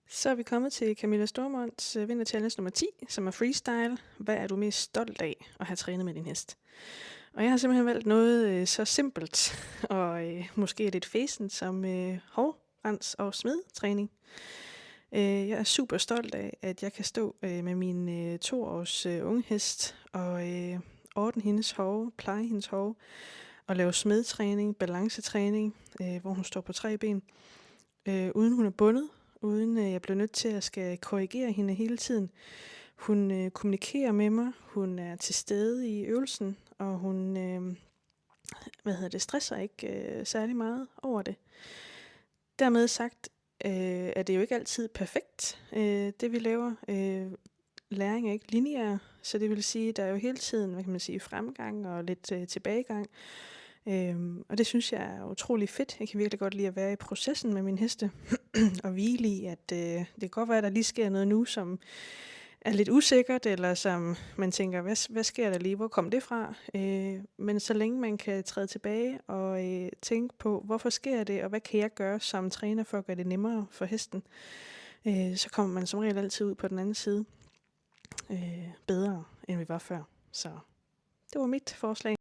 Så er vi kommet til Camilla Stormonts Vinter Challenge nummer 10, som er freestyle. Hvad er du mest stolt af at have trænet med din hest? Og jeg har simpelthen valgt noget så simpelt og måske lidt fæsent som hovrens- og smedtræning. Jeg er super stolt af, at jeg kan stå med min 2-års unge hest og ordne hendes hove, pleje hendes hove og lave smedtræning, balancetræning, hvor hun står på 3 ben, uden hun er bundet, uden jeg bliver nødt til at skal korrigere hende hele tiden. Hun kommunikerer med mig, hun er til stede i øvelsen, og hun stresser ikke særlig meget over det. Dermed sagt, er det jo ikke altid perfekt, det vi laver. Læring er ikke lineær, så det vil sige, der er jo hele tiden, fremgang og lidt tilbagegang. Og det synes jeg er utrolig fedt. Jeg kan virkelig godt lide at være i processen med min heste og hvile i, at det kan godt være, at der lige sker noget nu, som er lidt usikkert, eller som man tænker, hvad sker der lige, hvor kom det fra? Men så længe man kan træde tilbage og tænke på, hvorfor sker det, og hvad kan jeg gøre som træner for at gøre det nemmere for hesten, så kommer man som regel altid ud på den anden side bedre, end vi var før. Så det var mit forslag.